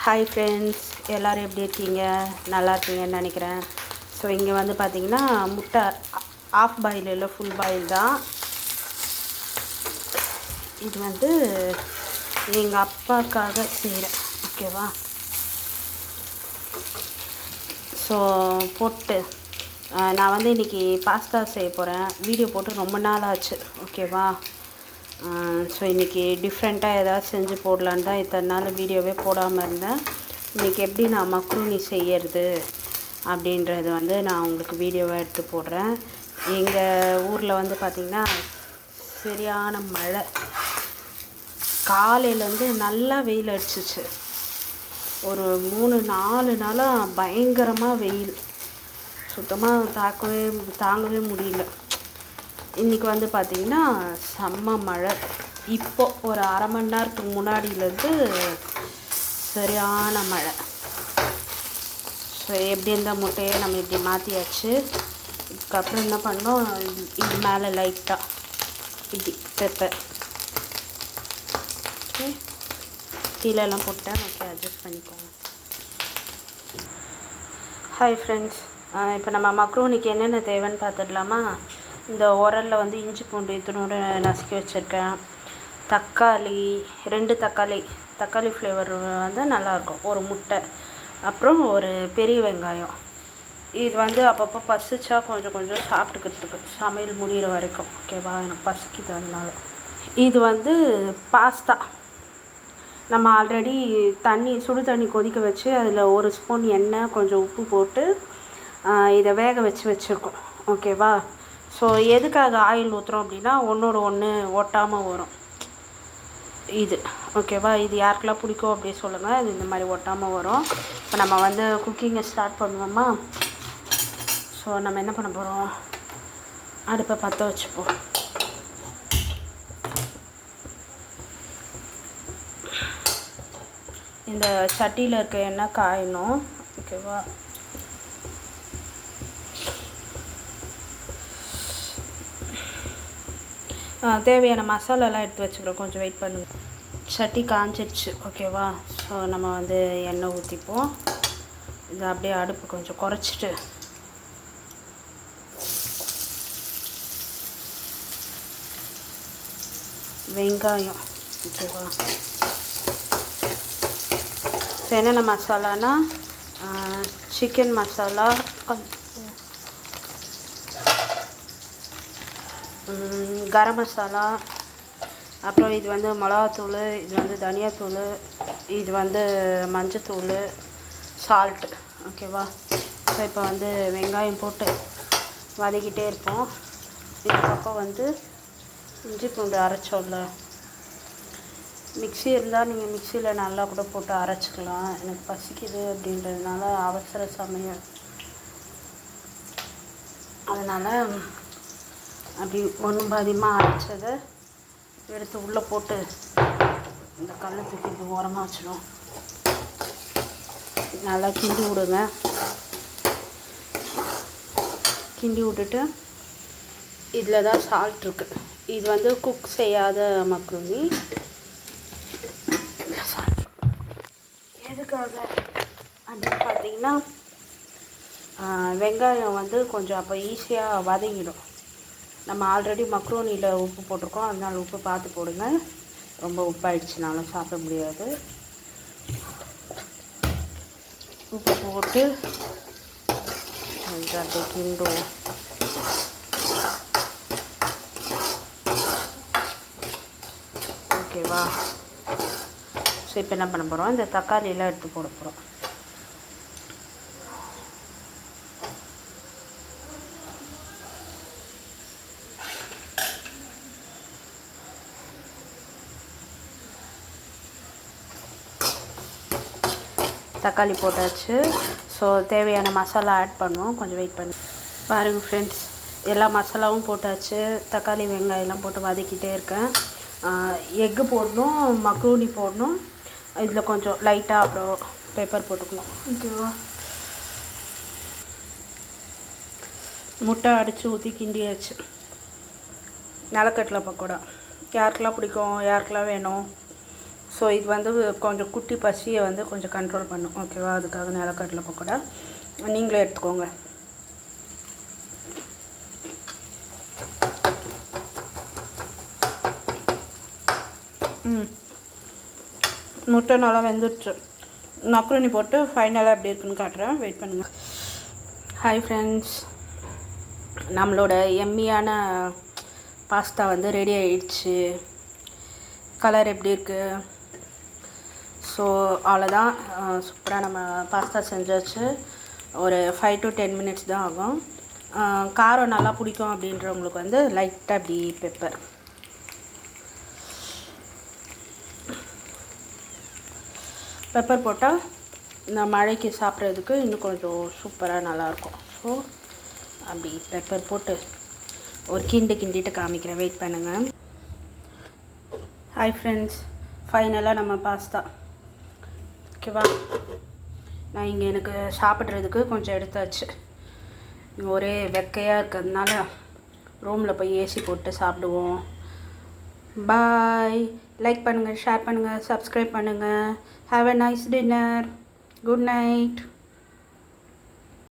Hi friends, எல்லோரும் எப்படி இருக்கீங்க? நல்லா இருக்கீங்கன்னு நினைக்கிறேன். ஸோ இங்கே வந்து பார்த்திங்கன்னா முட்டை ஆஃப் பாயில் இல்லை, ஃபுல் பாயில் தான். இது வந்து எங்கள் அப்பாவுக்காக செய்கிறேன், ஓகேவா? ஸோ போட்டு நான் வந்து இன்றைக்கி பாஸ்தா செய்ய போகிறேன். வீடியோ போட்டு ரொம்ப நாள் ஆச்சு, ஓகேவா? ஸோ இன்றைக்கி டிஃப்ரெண்ட்டாக ஏதாவது செஞ்சு போடலான்னு தான் இத்தனை நாள் வீடியோவே போடாமல் இருந்தேன். இன்றைக்கி எப்படி நான் மக்ரூனி செய்யறது அப்படின்றது வந்து நான் உங்களுக்கு வீடியோவாக எடுத்து போடுறேன். எங்கள் ஊரில் வந்து பார்த்திங்கன்னா சரியான மழை. காலையிலேருந்து நல்லா வெயில் அடிச்சிச்சு. ஒரு 3-4 நாளாக பயங்கரமாக வெயில், சுத்தமாக தாங்கவே முடியல. இன்றைக்கி வந்து பார்த்திங்கன்னா செம்ம மழை. இப்போ ஒரு அரை மணி நேரத்துக்கு முன்னாடியிலேருந்து சரியான மழை. ஸோ எப்படி இருந்தால் முட்டையை நம்ம இப்படி மாற்றியாச்சு. இதுக்கப்புறம் என்ன பண்ணோம், இது மேலே லைட்டாக இப்படி பெப்பர், ஓகே, கீழெல்லாம் போட்டேன், ஓகே, அட்ஜஸ்ட் பண்ணிக்கோங்க. ஹாய் ஃப்ரெண்ட்ஸ், இப்போ நம்ம மக்ரூனிக்கு என்னென்ன தேவைன்னு பார்த்துடலாமா? இந்த உரலில் வந்து இஞ்சி பூண்டு இத்தினோடு நசுக்கி வச்சுருக்கேன். தக்காளி 2 தக்காளி ஃப்ளேவர் வந்து நல்லாயிருக்கும். ஒரு முட்டை, அப்புறம் ஒரு பெரிய வெங்காயம். இது வந்து அப்பப்போ பசிச்சா கொஞ்சம் கொஞ்சம் சாப்பிட்டுக்கிறதுக்கு, சமையல் முடிகிற வரைக்கும், ஓகேவா? எனக்கு பசிக்குது அதனால. இது வந்து பாஸ்தா. நம்ம ஆல்ரெடி சுடு தண்ணி கொதிக்க வச்சு அதில் 1 ஸ்பூன் எண்ணெய், கொஞ்சம் உப்பு போட்டு இதை வேக வச்சுருக்கோம், ஓகேவா? ஸோ எதுக்காக ஆயில் ஊற்றுறோம் அப்படின்னா ஒன்றோட ஒன்று ஒட்டாமல் வரும் இது, ஓகேவா? இது யாருக்கெல்லாம் பிடிக்கும் அப்படின்னு சொல்லுங்கள். இது இந்த மாதிரி ஒட்டாமல் வரும். இப்போ நம்ம வந்து குக்கிங்கை ஸ்டார்ட் பண்ணுவோமா? ஸோ நம்ம என்ன பண்ண போகிறோம், அடுப்பை பற்ற வச்சுப்போம். இந்த சட்டியில் இருக்க எண்ணெய் காயணும், ஓகேவா? தேவையான மசாலாலாம் எடுத்து வச்சுக்கிறோம், கொஞ்சம் வெயிட் பண்ணுங்கள். சட்டி காஞ்சிடுச்சு, ஓகேவா? ஸோ நம்ம வந்து எண்ணெய் ஊற்றிப்போம். இதை அப்படியே அடுப்பு கொஞ்சம் குறைச்சிட்டு வெங்காயம், ஓகேவா? ஸோ என்னென்ன மசாலானா சிக்கன் மசாலா, கரம் மசாலா, அப்புறம் இது வந்து மிளகாத்தூள், இது வந்து தனியாத்தூள், இது வந்து மஞ்சத்தூள், சால்ட்டு, ஓகேவா? ஸோ இப்போ வந்து வெங்காயம் போட்டு வதக்கிட்டே இருப்போம். இந்த பக்கம் வந்து இஞ்சி பூண்டு அரைச்சோம்ல, மிக்ஸி இருந்தால் நீங்கள் மிக்சியில் நல்லா கூட போட்டு அரைச்சிக்கலாம். எனக்கு பசிக்குது அப்படின்றதுனால அவசர சமையல், அதனால் அப்படி ஒன்றும் பாதியமாக அரைச்சதை எடுத்து உள்ளே போட்டு இந்த கல்லை தூக்கி இப்படி ஓரமாக வச்சிடும். நல்லா கிண்டி விடுங்க. கிண்டி விட்டுட்டு இதில் தான் சால்ட் இருக்குது. இது வந்து குக் செய்யாத மக்ரூனி. எதுக்காக அப்படின்னு பார்த்தீங்கன்னா வெங்காயம் வந்து கொஞ்சம் அப்போ ஈஸியாக வதங்கிடும். நம்ம ஆல்ரெடி மக்ரூனியில் உப்பு போட்டிருக்கோம், அதனால் உப்பு பார்த்து போடுங்க. ரொம்ப உப்பாயிடுச்சுனாலும் சாப்பிட முடியாது. உப்பு போட்டு கொஞ்சம் அப்படியே கிண்டுவோம். ஓகேவா? ஸோ இப்போ என்ன பண்ண போகிறோம், இந்த தக்காளியெல்லாம் எடுத்து போட போகிறோம். தக்காளி போட்டாச்சு. ஸோ தேவையான மசாலா ஆட் பண்ணுவோம், கொஞ்சம் வெயிட் பண்ணி பாருங்கள் ஃப்ரெண்ட்ஸ். எல்லா மசாலாவும் போட்டாச்சு. தக்காளி வெங்காயம்லாம் போட்டு வதக்கிட்டே இருக்கேன். எக்கு போடணும், மக்ரூனி போடணும். இதில் கொஞ்சம் லைட்டாக அப்புறம் பெப்பர் போட்டுக்கணும், ஓகேவா? முட்டை அடித்து ஊற்றி கிண்டியாச்சு. நிலக்கடலை பக்கோடா யாருக்கெல்லாம் பிடிக்கும், யாருக்கெல்லாம் வேணும் ஸோ இது வந்து கொஞ்சம் குட்டி பசியை வந்து கொஞ்சம் கண்ட்ரோல் பண்ணும். ஓகேவா? அதுக்காக நிலக்கடலை பக்கோடா நீங்களே எடுத்துக்கோங்க. முட்டை நல்லா வெந்துடுச்சு. மக்ருனி போட்டு ஃபைனலாக எப்படி இருக்குன்னு காட்டுறேன், வெயிட் பண்ணுங்கள். ஹாய் ஃப்ரெண்ட்ஸ், நம்மளோட எம்மியான பாஸ்தா வந்து ரெடி ஆகிடுச்சு. கலர் எப்படி இருக்குது? ஸோ அவ்வளோதான், சூப்பராக நம்ம பாஸ்தா செஞ்சாச்சு. ஒரு 5 to 10 minutes தான் ஆகும். காரம் நல்லா பிடிக்கும் அப்படின்றவங்களுக்கு வந்து லைட்டாக அப்படி பெப்பர் போட்டால் இந்த மழைக்கு சாப்பிட்றதுக்கு இன்னும் கொஞ்சம் சூப்பராக நல்லாயிருக்கும். ஸோ அப்படி பெப்பர் போட்டு ஒரு கிண்டிட்டு காமிக்கிறேன், வெயிட் பண்ணுங்கள். ஹாய் ஃப்ரெண்ட்ஸ், ஃபைனலாக நம்ம பாஸ்தா. ஓகேவா? நான் இங்கே எனக்கு சாப்பிட்றதுக்கு கொஞ்சம் எடுத்தாச்சு. ஒரே வெக்கையாக இருக்கிறதுனால ரூமில் போய் ஏசி போட்டு சாப்பிடுவோம். பாய். லைக் பண்ணுங்கள், ஷேர் பண்ணுங்கள், சப்ஸ்கிரைப் பண்ணுங்கள். Have a nice dinner. Good night.